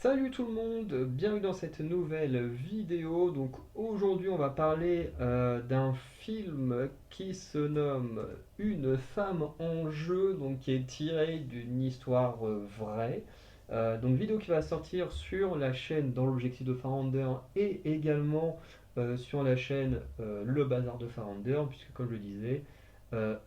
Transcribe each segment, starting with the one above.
Salut tout le monde, bienvenue dans cette nouvelle vidéo. Donc aujourd'hui on va parler d'un film qui se nomme Une femme en jeu, donc qui est tiré d'une histoire vraie. Donc vidéo qui va sortir sur la chaîne Dans l'objectif de Farander et également sur la chaîne Le Bazar de Farander, puisque comme je le disais,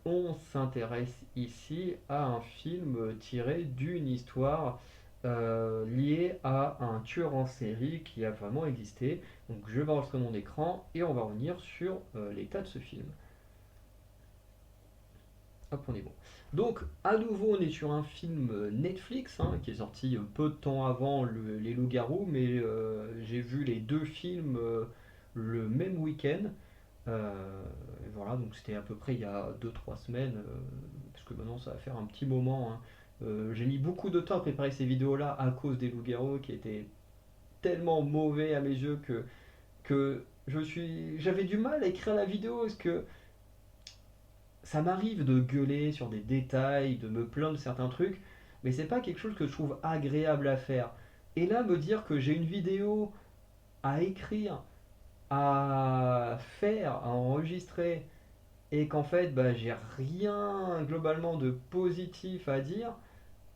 on s'intéresse ici à un film tiré d'une histoire lié à un tueur en série qui a vraiment existé. Donc je vais enregistrer mon écran et on va revenir sur l'état de ce film. Hop, on est bon. Donc à nouveau on est sur un film Netflix qui est sorti peu de temps avant Les Loups-Garous, mais j'ai vu les deux films le même week-end. Voilà, donc c'était à peu près il y a 2 3 semaines, parce que maintenant ça va faire un petit moment. J'ai mis beaucoup de temps à préparer ces vidéos-là à cause des loups-garous qui étaient tellement mauvais à mes yeux que j'avais du mal à écrire la vidéo parce que ça m'arrive de gueuler sur des détails, de me plaindre de certains trucs, mais c'est pas quelque chose que je trouve agréable à faire. Et là, me dire que j'ai une vidéo à écrire, à faire, à enregistrer, et qu'en fait, bah, j'ai rien globalement de positif à dire,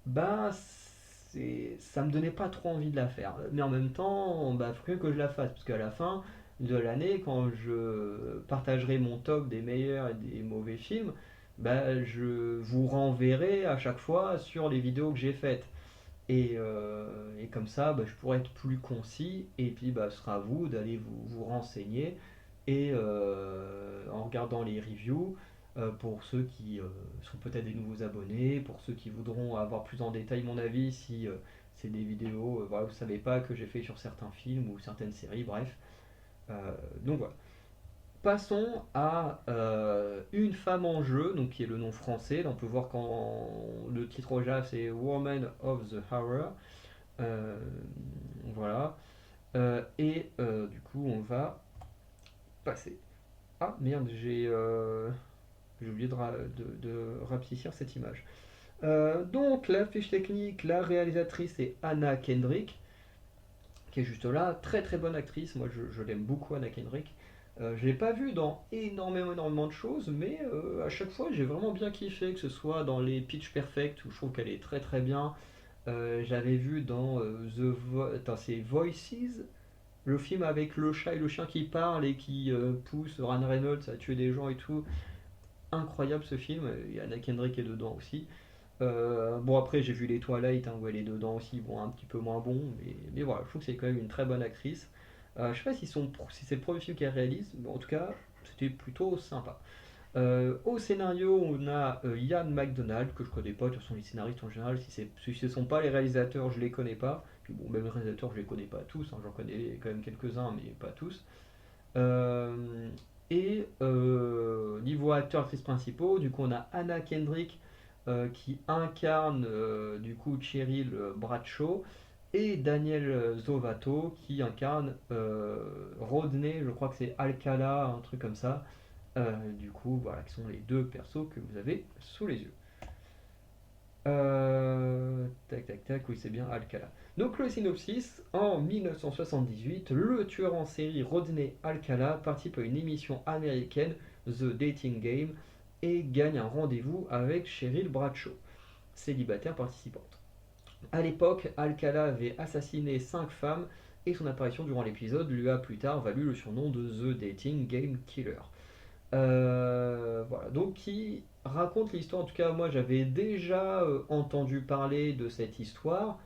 bah, ça me donnait pas trop envie de la faire. Mais en même temps, bah, faut que je la fasse, parce qu'à la fin de l'année, quand je partagerai mon top des meilleurs et des mauvais films, bah, je vous renverrai à chaque fois sur les vidéos que j'ai faites. Et comme ça, bah, je pourrais être plus concis, et puis bah, ce sera à vous d'aller vous renseigner, et en regardant les reviews, pour ceux qui sont peut-être des nouveaux abonnés, pour ceux qui voudront avoir plus en détail mon avis, si c'est des vidéos, voilà, vous ne savez pas que j'ai fait sur certains films ou certaines séries, bref. Donc voilà. Passons à Une femme en jeu, donc qui est le nom français. Là, on peut voir quand le titre au Java c'est Woman of the Hour. Euh, voilà. Du coup, on va passer. Ah merde, j'ai oublié de rapetissir cette image. Donc, la fiche technique, la réalisatrice est Anna Kendrick, qui est juste là. Très très bonne actrice. Moi, je l'aime beaucoup, Anna Kendrick. Je l'ai pas vue dans énormément de choses, mais à chaque fois, j'ai vraiment bien kiffé, que ce soit dans les Pitch Perfect, où je trouve qu'elle est très très bien. J'avais vu dans attends, c'est Voices, le film avec le chat et le chien qui parlent et qui pousse Ryan Reynolds à tuer des gens et tout. Incroyable ce film. Et Anna Kendrick est dedans aussi. Bon, après, j'ai vu les Twilight où elle est dedans aussi. Bon, un petit peu moins bon. Mais voilà, je trouve que c'est quand même une très bonne actrice. Je sais pas si c'est le premier film qu'elle réalise. Mais en tout cas, c'était plutôt sympa. Au scénario, on a Ian McDonald, que je connais pas. De toute façon, les scénaristes en général, si ce ne sont pas les réalisateurs, je les connais pas. Puis bon, même les réalisateurs, je les connais pas tous. J'en connais quand même quelques-uns, mais pas tous. Euh, Niveau acteurs, actrices principaux, du coup, on a Anna Kendrick qui incarne du coup Cheryl Bradshaw et Daniel Zovato qui incarne Rodney, je crois que c'est Alcala, un truc comme ça. Du coup, voilà, qui sont les deux persos que vous avez sous les yeux. Tac, tac, tac, oui, c'est bien Alcala. Donc, le synopsis, en 1978, le tueur en série Rodney Alcala participe à une émission américaine, The Dating Game, et gagne un rendez-vous avec Cheryl Bradshaw, célibataire participante. À l'époque, Alcala avait assassiné 5 femmes et son apparition durant l'épisode lui a plus tard valu le surnom de The Dating Game Killer. Voilà, donc qui raconte l'histoire. En tout cas, moi j'avais déjà entendu parler de cette histoire,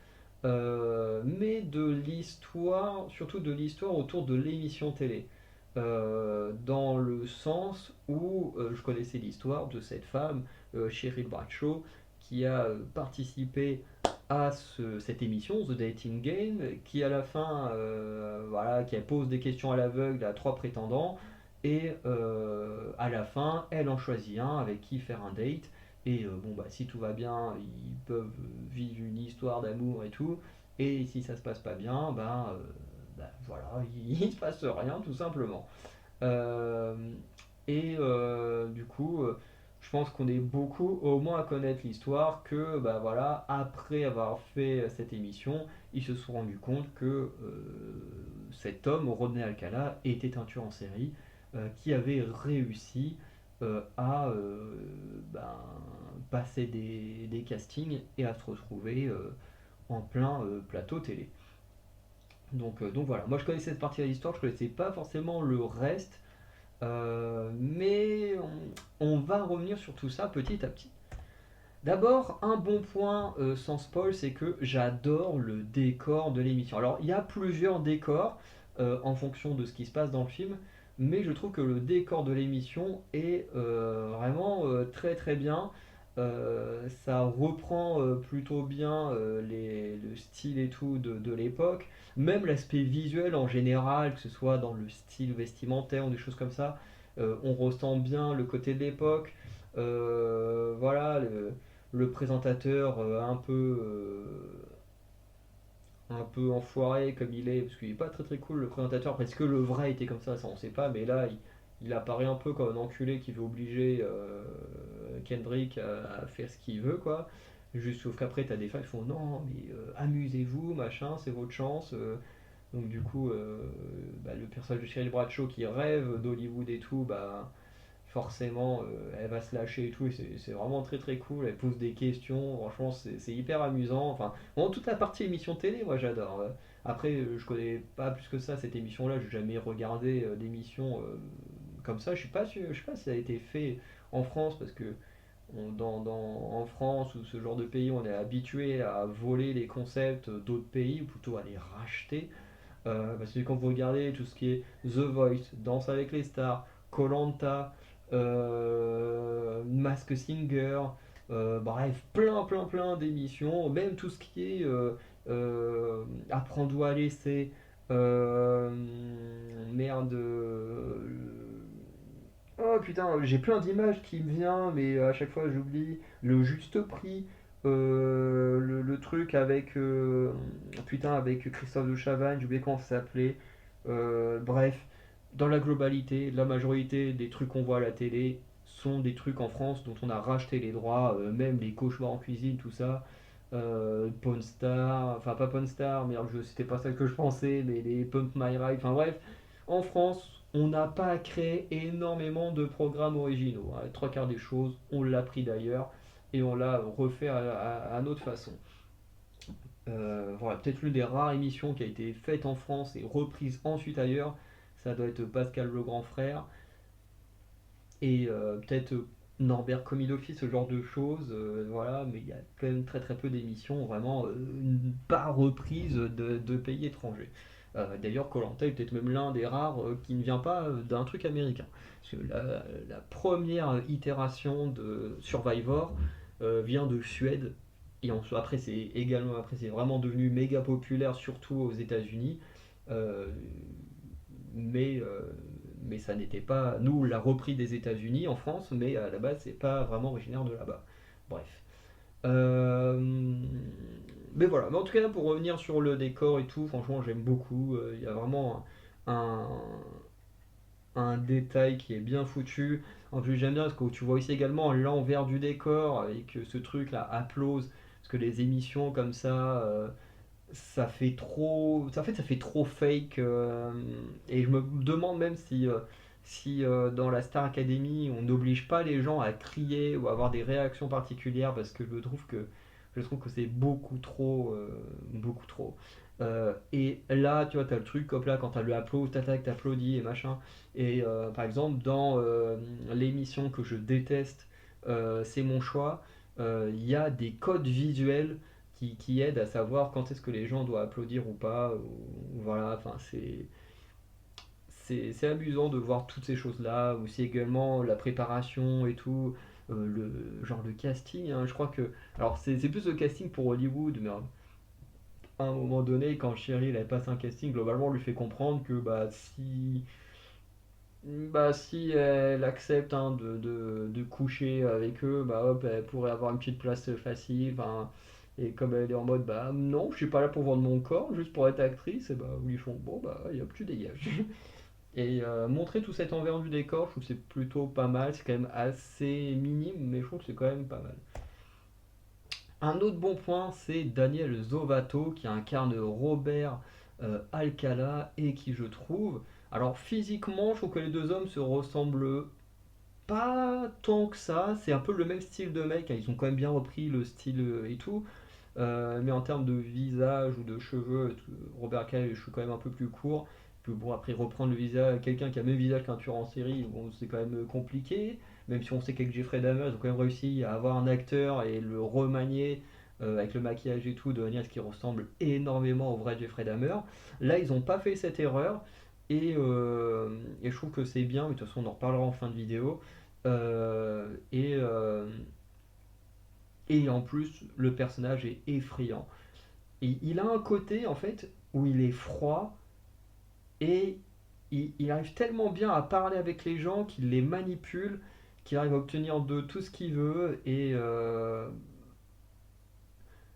mais de l'histoire, surtout de l'histoire autour de l'émission télé. Dans le sens où je connaissais l'histoire de cette femme, Cheryl Bradshaw, qui a participé à cette émission, The Dating Game, qui à la fin, voilà, qui pose des questions à l'aveugle à 3 prétendants, et à la fin, elle en choisit un avec qui faire un date. Et bon, bah, si tout va bien, ils peuvent vivre une histoire d'amour et tout. Et si ça se passe pas bien, bah, voilà, il se passe rien tout simplement. Euh, du coup, je pense qu'on est beaucoup au moins à connaître l'histoire que bah voilà, après avoir fait cette émission, ils se sont rendus compte que cet homme, Rodney Alcala, était un tueur en série qui avait réussi à ben, passer des castings et à se retrouver en plein plateau télé. Donc voilà, moi je connaissais cette partie de l'histoire, je connaissais pas forcément le reste, mais on va revenir sur tout ça petit à petit. D'abord, un bon point sans spoil, c'est que j'adore le décor de l'émission. Alors, il y a plusieurs décors en fonction de ce qui se passe dans le film, mais je trouve que le décor de l'émission est vraiment très très bien. Ça reprend plutôt bien le style et tout de l'époque, même l'aspect visuel en général, que ce soit dans le style vestimentaire ou des choses comme ça, on ressent bien le côté de l'époque. Voilà, le présentateur un peu enfoiré comme il est, parce qu'il est pas très très cool le présentateur, parce que le vrai était comme ça on sait pas, mais là il apparaît un peu comme un enculé qui veut obliger Kendrick à faire ce qu'il veut quoi. Juste sauf qu'après t'as des fans qui font non mais amusez-vous, machin, c'est votre chance. Donc du coup bah, le personnage de Cheryl Bradshaw qui rêve d'Hollywood et tout, bah forcément elle va se lâcher et tout et c'est vraiment très très cool, elle pose des questions, franchement c'est hyper amusant, enfin bon, toute la partie émission télé moi j'adore. Après je connais pas plus que ça cette émission là, j'ai jamais regardé d'émission comme ça, je sais pas si ça a été fait en France parce que en France ou ce genre de pays on est habitué à voler les concepts d'autres pays ou plutôt à les racheter. Parce que quand vous regardez tout ce qui est The Voice, Danse avec les stars, koh Mask Singer, bref, plein d'émissions, même tout ce qui est Apprends-toi à laisser, euh, merde, oh putain, j'ai plein d'images qui me viennent, mais à chaque fois j'oublie le juste prix. Le truc avec putain avec Christophe de Chavannes, j'ai oublié comment ça s'appelait. Bref, dans la globalité, la majorité des trucs qu'on voit à la télé sont des trucs en France dont on a racheté les droits, même les cauchemars en cuisine, tout ça. Pawn Star, enfin pas Pawn Star, merde, c'était pas ça que je pensais, mais les Pump My Ride, enfin bref, en France, on n'a pas créé énormément de programmes originaux, hein. Trois quarts des choses, on l'a pris d'ailleurs et on l'a refait à notre façon. Voilà, peut-être l'une des rares émissions qui a été faite en France et reprise ensuite ailleurs, ça doit être Pascal le grand frère et peut-être Norbert Commis d'Office, ce genre de choses, voilà, mais il y a quand même très très peu d'émissions vraiment pas reprises de pays étrangers. D'ailleurs, koh est peut-être même l'un des rares qui ne vient pas d'un truc américain. Parce que la première itération de Survivor vient de Suède. Et après, c'est vraiment devenu méga populaire, surtout aux États-Unis. Euh, mais, euh, mais ça n'était pas. Nous, on l'a repris des États-Unis en France, mais à la base, c'est pas vraiment originaire de là-bas. Bref. Euh, mais voilà, mais en tout cas, pour revenir sur le décor et tout, franchement, j'aime beaucoup. Il y a vraiment un, un détail qui est bien foutu. En plus, j'aime bien parce que tu vois aussi également l'envers du décor avec ce truc là, applause. Parce que les émissions comme ça, ça fait trop. En fait, ça fait trop fake. Et je me demande même si dans la Star Academy, on n'oblige pas les gens à crier ou à avoir des réactions particulières parce que je trouve que c'est beaucoup trop. Beaucoup trop. Et là, tu vois, t'as le truc, hop là, quand t'as le upload, t'applaudis et machin. Et par exemple, dans l'émission que je déteste, c'est mon choix, il y a des codes visuels qui aident à savoir quand est-ce que les gens doivent applaudir ou pas. Voilà, enfin, c'est amusant de voir toutes ces choses-là. Aussi également la préparation et tout. Le genre de casting, hein, je crois que. Alors, c'est plus le casting pour Hollywood, mais à un moment donné, quand Cheryl elle passe un casting, globalement, on lui fait comprendre que si elle accepte hein, de coucher avec eux, bah hop, elle pourrait avoir une petite place facile. Enfin, et comme elle est en mode, bah non, je suis pas là pour vendre mon corps, juste pour être actrice, et bah ils font, bon bah, et hop, tu dégages. Et montrer tout cet envers du décor, je trouve que c'est plutôt pas mal. C'est quand même assez minime, mais je trouve que c'est quand même pas mal. Un autre bon point, c'est Daniel Zovato qui incarne Robert Alcala et qui, je trouve, alors physiquement, je trouve que les deux hommes se ressemblent pas tant que ça. C'est un peu le même style de mec, hein. Ils ont quand même bien repris le style et tout. Mais en termes de visage ou de cheveux, Robert Alcala a les cheveux quand même un peu plus courts. Puis bon, après reprendre le visage, quelqu'un qui a le même visage qu'un tueur en série, bon, c'est quand même compliqué. Même si on sait qu'avec Jeffrey Dahmer, ils ont quand même réussi à avoir un acteur et le remanier avec le maquillage et tout, de manière à ce qu'il ressemble énormément au vrai Jeffrey Dahmer. Là, ils n'ont pas fait cette erreur et je trouve que c'est bien, mais de toute façon, on en reparlera en fin de vidéo. Euh, et, euh, et en plus, le personnage est effrayant. Et il a un côté, en fait, où il est froid et il arrive tellement bien à parler avec les gens qu'il les manipule, qu'il arrive à obtenir de tout ce qu'il veut. Et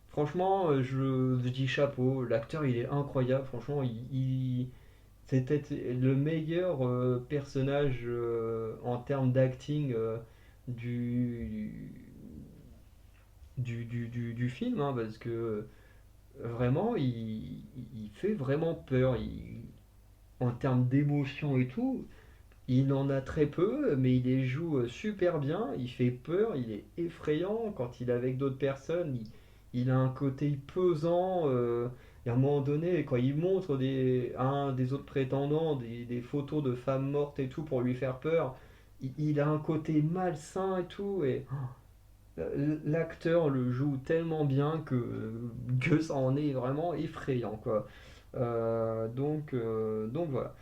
franchement, je dis chapeau. L'acteur, il est incroyable. Franchement, c'est peut-être le meilleur personnage en termes d'acting du, du film, hein, parce que vraiment, il fait vraiment peur. En termes d'émotion et tout, il en a très peu, mais il les joue super bien. Il fait peur, il est effrayant. Quand il est avec d'autres personnes, il a un côté pesant. Et à un moment donné, quand il montre à un des autres prétendants des photos de femmes mortes et tout pour lui faire peur, il a un côté malsain et tout. Et l'acteur le joue tellement bien que ça en est vraiment effrayant, quoi. Donc voilà.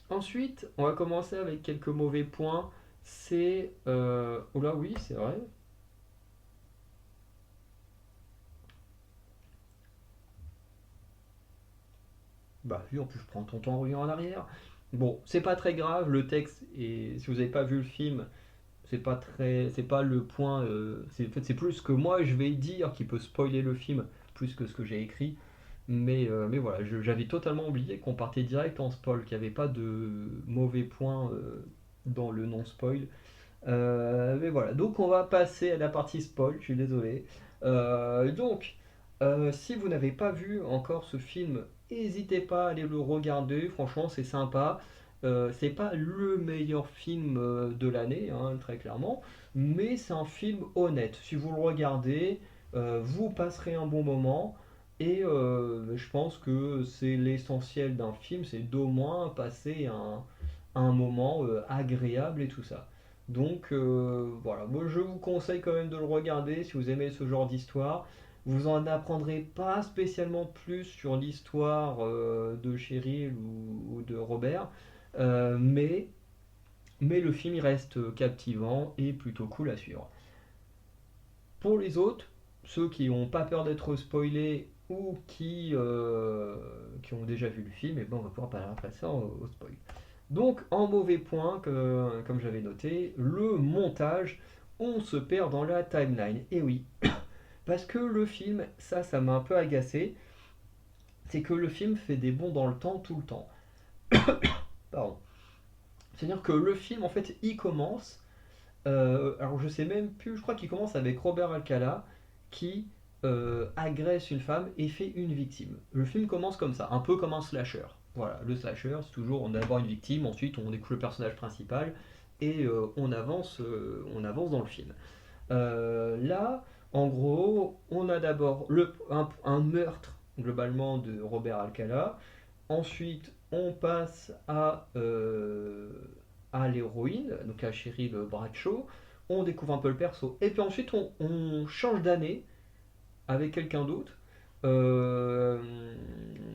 Ensuite, on va commencer avec quelques mauvais points. C'est. Oh là, oui, c'est vrai. Bah, oui, en plus, je prends ton temps en revenant en arrière. Bon, c'est pas très grave, le texte, et si vous n'avez pas vu le film, c'est pas très. C'est pas le point. En fait, c'est plus ce que moi je vais dire qui peut spoiler le film, plus que ce que j'ai écrit. Mais voilà, j'avais totalement oublié qu'on partait direct en spoil, qu'il n'y avait pas de mauvais points dans le non-spoil. Mais voilà, donc on va passer à la partie spoil, je suis désolé. Si vous n'avez pas vu encore ce film, n'hésitez pas à aller le regarder, franchement c'est sympa. C'est pas le meilleur film de l'année, hein, très clairement, mais c'est un film honnête. Si vous le regardez, vous passerez un bon moment. Et je pense que c'est l'essentiel d'un film, c'est d'au moins passer un moment agréable et tout ça. Donc voilà, moi je vous conseille quand même de le regarder si vous aimez ce genre d'histoire. Vous en apprendrez pas spécialement plus sur l'histoire de Cheryl ou de Robert, euh, mais, mais le film il reste captivant et plutôt cool à suivre. Pour les autres, ceux qui n'ont pas peur d'être spoilés ou qui ont déjà vu le film, et ben on va pouvoir passer au spoil. Donc, en mauvais point, comme j'avais noté, le montage, on se perd dans la timeline. Et oui, parce que le film, ça m'a un peu agacé, c'est que le film fait des bonds dans le temps tout le temps. Pardon. C'est-à-dire que le film, en fait, il commence. Alors, je sais même plus, je crois qu'il commence avec Robert Alcala qui agresse une femme et fait une victime. Le film commence comme ça, un peu comme un slasher. Voilà, le slasher, c'est toujours on a d'abord une victime, ensuite on découvre le personnage principal et on avance dans le film. Là, en gros, on a d'abord un meurtre globalement de Robert Alcala. Ensuite, on passe à l'héroïne, donc à Cheryl Bradshaw. On découvre un peu le perso. Et puis ensuite, on change d'année avec quelqu'un d'autre, euh,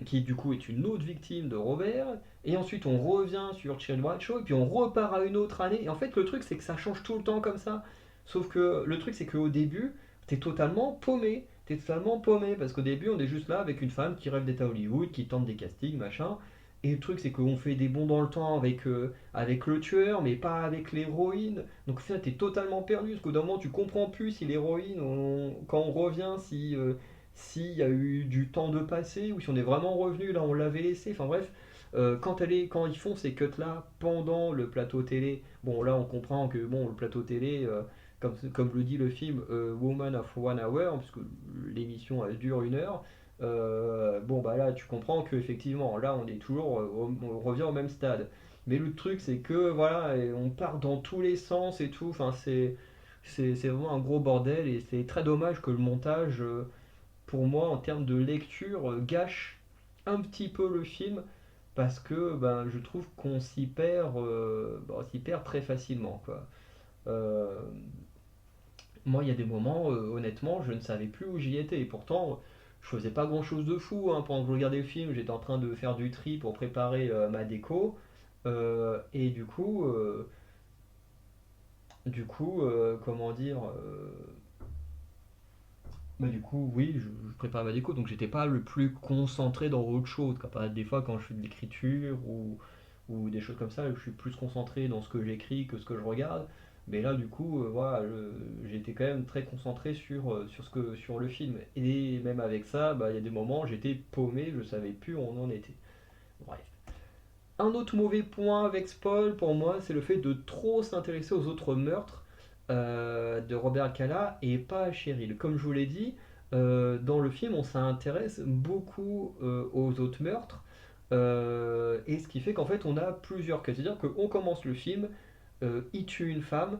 qui du coup est une autre victime de Robert. Et ensuite, on revient sur Cheryl Bradshaw. Et puis on repart à une autre année. Et en fait, le truc, c'est que ça change tout le temps comme ça. Sauf que le truc, c'est qu'au début, t'es totalement paumé. T'es totalement paumé parce qu'au début, on est juste là avec une femme qui rêve d'être à Hollywood, qui tente des castings, machin. Et le truc, c'est qu'on fait des bonds dans le temps avec le tueur, mais pas avec l'héroïne. Donc, au final, t'es totalement perdu. Parce qu'au bout d'un moment, tu comprends plus si l'héroïne, quand on revient, s'il y a eu du temps de passer ou si on est vraiment revenu là où on l'avait laissé. Enfin bref, quand ils font ces cuts-là pendant le plateau télé, bon là on comprend que bon le plateau télé, comme le dit le film Woman of One Hour, puisque l'émission elle dure 1 heure, bon bah là tu comprends que effectivement là on est toujours, on revient au même stade. Mais le truc c'est que voilà, et on part dans tous les sens et tout, enfin c'est vraiment un gros bordel et c'est très dommage que le montage, pour moi, en termes de lecture, gâche un petit peu le film parce que ben, je trouve qu'on s'y perd très facilement, quoi. Euh, Moi, il y a des moments, honnêtement, je ne savais plus où j'y étais. Et pourtant, je faisais pas grand-chose de fou, hein. Pendant que je regardais le film, j'étais en train de faire du tri pour préparer ma déco. Et comment dire, bah, du coup, oui, je prépare ma déco, donc j'étais pas le plus concentré dans autre chose. Des fois, quand je fais de l'écriture ou des choses comme ça, je suis plus concentré dans ce que j'écris que ce que je regarde. Mais là, du coup, voilà, j'étais quand même très concentré sur le film. Et même avec ça, bah, il y a des moments, j'étais paumé, je savais plus où on en était. Bref. Un autre mauvais point avec Spoil pour moi, c'est le fait de trop s'intéresser aux autres meurtres de Robert Cala et pas à Cheryl. Comme je vous l'ai dit, dans le film, on s'intéresse beaucoup aux autres meurtres, et ce qui fait qu'en fait, on a plusieurs cas. C'est-à-dire qu'on commence le film, il tue une femme,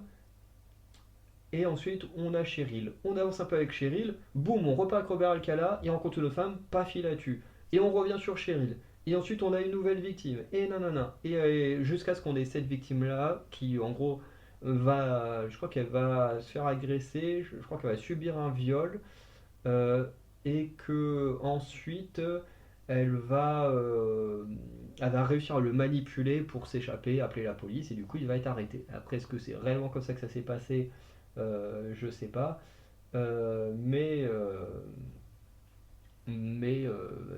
et ensuite on a Cheryl. On avance un peu avec Cheryl, boum, on repart avec Robert Alcala, il rencontre une autre femme, paf, il la tue. Et on revient sur Cheryl. Et ensuite on a une nouvelle victime. Et nanana. Et jusqu'à ce qu'on ait cette victime-là, qui en gros je crois qu'elle va se faire agresser, je crois qu'elle va subir un viol, euh, et que ensuite elle va, euh, elle va réussir à le manipuler pour s'échapper, appeler la police, et du coup il va être arrêté. Après, est-ce que c'est réellement comme ça que ça s'est passé? Je sais pas. Euh, mais, euh, mais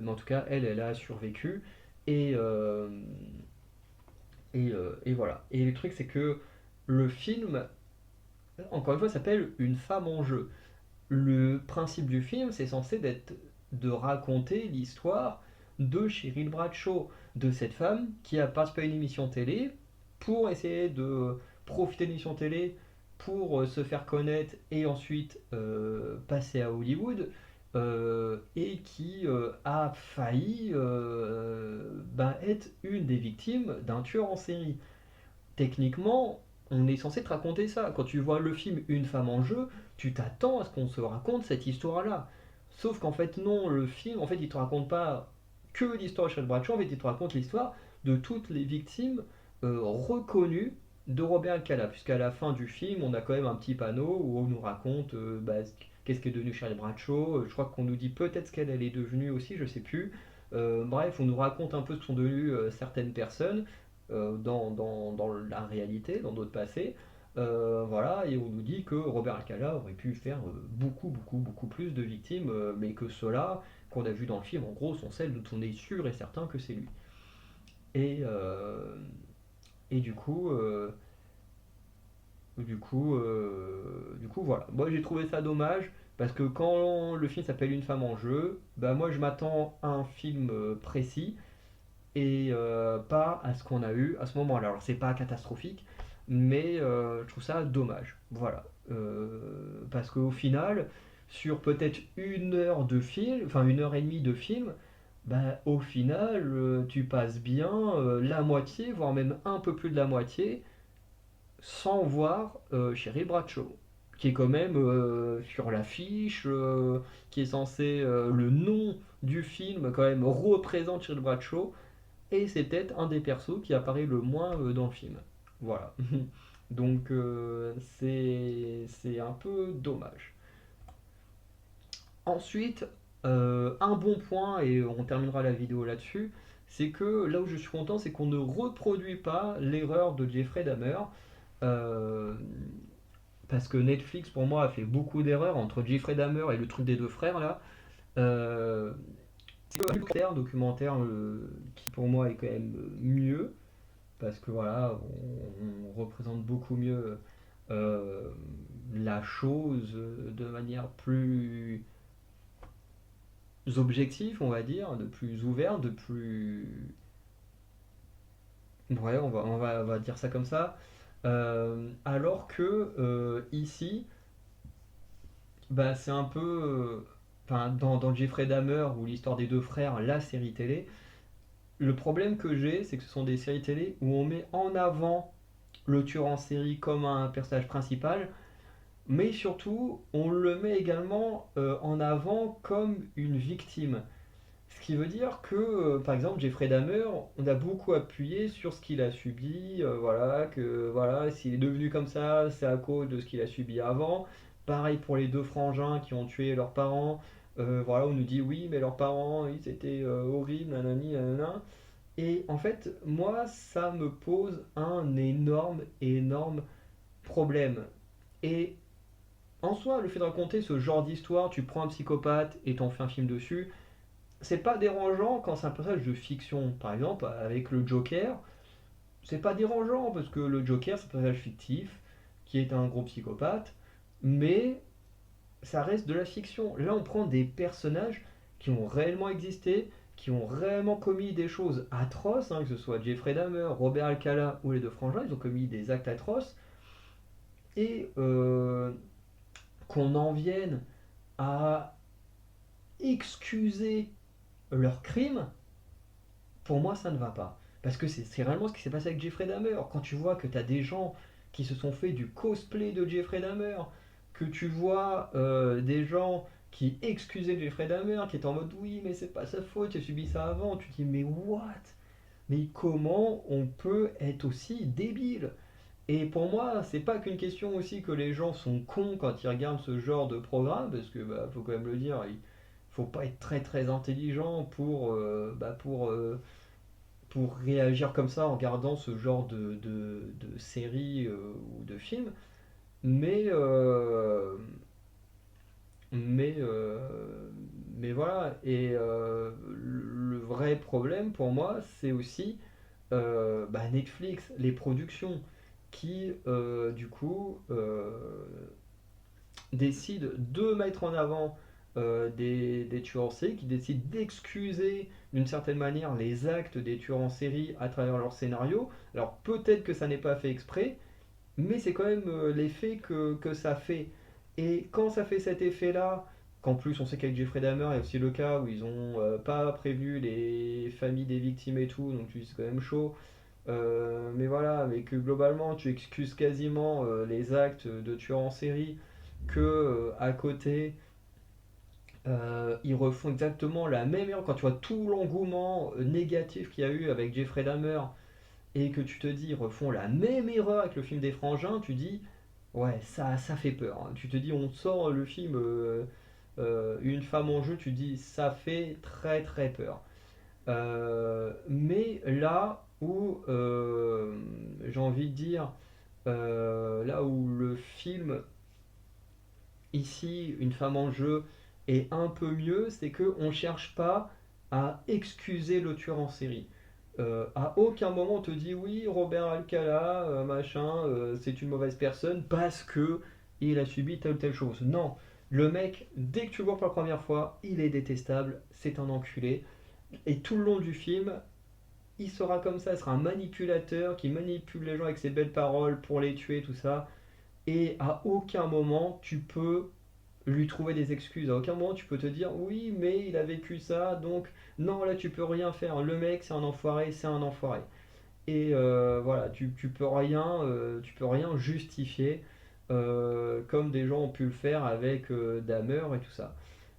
en tout cas, elle a survécu. Et, euh, et voilà. Et le truc, c'est que le film, encore une fois, s'appelle Une femme en jeu. Le principe du film, c'est censé être de raconter l'histoire de Cheryl Bradshaw, de cette femme qui a participé à une émission télé pour essayer de profiter de l'émission télé pour se faire connaître et ensuite passer à Hollywood, et qui a failli ben, être une des victimes d'un tueur en série. Techniquement, on est censé te raconter ça. Quand tu vois le film Une femme en jeu, tu t'attends à ce qu'on se raconte cette histoire-là. Sauf qu'en fait, non, le film, en fait, il te raconte pas que l'histoire de Charles Bradshaw, en fait, il te raconte l'histoire de toutes les victimes reconnues de Robert Alcala. Puisqu'à la fin du film, on a quand même un petit panneau où on nous raconte qu'est-ce qu'est devenu Charlie Bradshaw. Je crois qu'on nous dit peut-être ce qu'elle elle est devenue aussi, je sais plus. Bref, on nous raconte un peu ce que sont devenues certaines personnes dans la réalité, dans notre passé. Voilà, et on nous dit que Robert Alcala aurait pu faire beaucoup, beaucoup, beaucoup plus de victimes, mais que ceux-là qu'on a vu dans le film, en gros, sont celles dont on est sûr et certain que c'est lui. Et, euh, et du coup, voilà. Moi, j'ai trouvé ça dommage parce que quand le film s'appelle Une femme en jeu, bah moi, je m'attends à un film précis et pas à ce qu'on a eu à ce moment-là. Alors c'est pas catastrophique, mais je trouve ça dommage. Voilà. Parce qu'au final, sur peut-être 1 heure de film, enfin 1 heure et demie de film, bah, au final, tu passes bien la moitié, voire même un peu plus de la moitié, sans voir Sherry Bradshaw, qui est quand même sur l'affiche, qui est censé, le nom du film quand même représente Sherry Bradshaw, et c'est peut-être un des persos qui apparaît le moins dans le film. Voilà. Donc c'est un peu dommage. Ensuite, un bon point, et on terminera la vidéo là-dessus, c'est que là où je suis content, c'est qu'on ne reproduit pas l'erreur de Jeffrey Dahmer. Euh, Parce que Netflix, pour moi, a fait beaucoup d'erreurs entre Jeffrey Dahmer et le truc des deux frères, là. Euh, c'est un documentaire qui, pour moi, est quand même mieux parce que voilà, on représente beaucoup mieux euh, la chose de manière plus, objectif, on va dire, de plus ouvert, de plus... Ouais, on va dire ça comme ça. Alors que ici, bah, c'est un peu... Enfin, dans Jeffrey Dahmer ou l'histoire des deux frères, la série télé, le problème que j'ai, c'est que ce sont des séries télé où on met en avant le tueur en série comme un personnage principal, mais surtout, on le met également en avant comme une victime. Ce qui veut dire que, par exemple, Jeffrey Dahmer, on a beaucoup appuyé sur ce qu'il a subi, voilà, que voilà, s'il est devenu comme ça, c'est à cause de ce qu'il a subi avant. Pareil pour les deux frangins qui ont tué leurs parents. Voilà, on nous dit oui, mais leurs parents, ils étaient horribles, nanani, nanana. Et en fait, moi, ça me pose un énorme, énorme problème. Et en soi, le fait de raconter ce genre d'histoire, tu prends un psychopathe et t'en fais un film dessus, c'est pas dérangeant quand c'est un personnage de fiction. Par exemple, avec le Joker, c'est pas dérangeant parce que le Joker, c'est un personnage fictif qui est un gros psychopathe, mais ça reste de la fiction. Là, on prend des personnages qui ont réellement existé, qui ont réellement commis des choses atroces, hein, que ce soit Jeffrey Dahmer, Robert Alcala ou les deux frangins, ils ont commis des actes atroces, et qu'on en vienne à excuser leurs crimes, pour moi, ça ne va pas. Parce que c'est réellement ce qui s'est passé avec Jeffrey Dahmer. Quand tu vois que tu as des gens qui se sont fait du cosplay de Jeffrey Dahmer, que tu vois des gens qui excusaient Jeffrey Dahmer, qui étaient en mode oui, mais c'est pas sa faute, il a subi ça avant. Tu te dis, mais what? Mais comment on peut être aussi débile? Et pour moi, c'est pas qu'une question aussi que les gens sont cons quand ils regardent ce genre de programme, parce que bah, faut quand même le dire, il faut pas être très très intelligent pour réagir comme ça en regardant ce genre de série ou de film. Mais, euh, mais, euh, mais voilà. Et le vrai problème pour moi, c'est aussi Netflix, les productions qui, du coup, décident de mettre en avant des tueurs en série, qui décident d'excuser d'une certaine manière les actes des tueurs en série à travers leur scénario. Alors peut-être que ça n'est pas fait exprès, mais c'est quand même l'effet que ça fait. Et quand ça fait cet effet-là, qu'en plus on sait qu'avec Jeffrey Dahmer, il y a aussi le cas où ils ont pas prévenu les familles des victimes et tout, donc tu dis c'est quand même chaud. Mais voilà, mais que globalement tu excuses quasiment les actes de tueurs en série, que à côté ils refont exactement la même erreur quand tu vois tout l'engouement négatif qu'il y a eu avec Jeffrey Dahmer et que tu te dis ils refont la même erreur avec le film des Frangins, tu dis ouais ça fait peur, hein. Tu te dis on sort le film Une femme en jeu, tu dis ça fait très très peur. Mais là où j'ai envie de dire là où le film ici, Une femme en jeu est un peu mieux, c'est qu'on ne cherche pas à excuser le tueur en série. À aucun moment on te dit oui, Robert Alcala, machin, c'est une mauvaise personne parce que il a subi telle ou telle chose. Non, le mec, dès que tu le vois pour la première fois, il est détestable, c'est un enculé. Et tout le long du film, il sera comme ça, il sera un manipulateur qui manipule les gens avec ses belles paroles pour les tuer, tout ça. Et à aucun moment tu peux lui trouver des excuses. À aucun moment tu peux te dire oui, mais il a vécu ça, donc non, là tu peux rien faire. Le mec, c'est un enfoiré, c'est un enfoiré. Et voilà, tu peux rien justifier comme des gens ont pu le faire avec Dahmer et tout ça.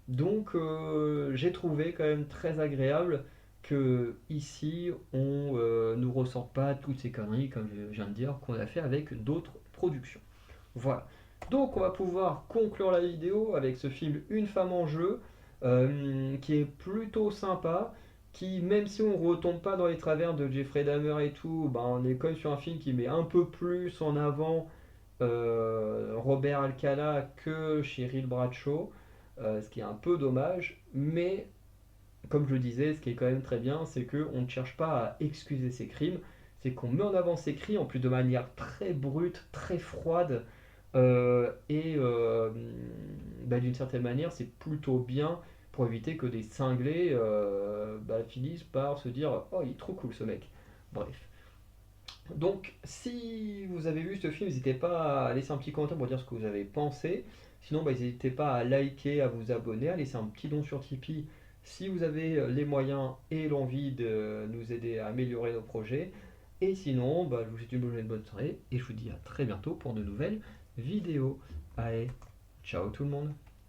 Donc j'ai trouvé quand même très agréable que ici on nous ressorte pas toutes ces conneries comme je viens de dire qu'on a fait avec d'autres productions. Voilà. Donc on va pouvoir conclure la vidéo avec ce film Une femme en jeu, qui est plutôt sympa, qui même si on ne retombe pas dans les travers de Jeffrey Dahmer et tout, bah, on est quand même sur un film qui met un peu plus en avant Robert Alcala que Cheryl Bradshaw, ce qui est un peu dommage, mais comme je le disais, ce qui est quand même très bien, c'est qu'on ne cherche pas à excuser ses crimes, c'est qu'on met en avant ses crimes en plus de manière très brute, très froide, et d'une certaine manière, c'est plutôt bien pour éviter que des cinglés finissent par se dire oh il est trop cool ce mec. Bref. Donc si vous avez vu ce film, n'hésitez pas à laisser un petit commentaire pour dire ce que vous avez pensé. Sinon, n'hésitez pas à liker, à vous abonner, à laisser un petit don sur Tipeee si vous avez les moyens et l'envie de nous aider à améliorer nos projets. Et sinon, je vous souhaite une bonne soirée et je vous dis à très bientôt pour de nouvelles vidéos. Allez, ciao tout le monde!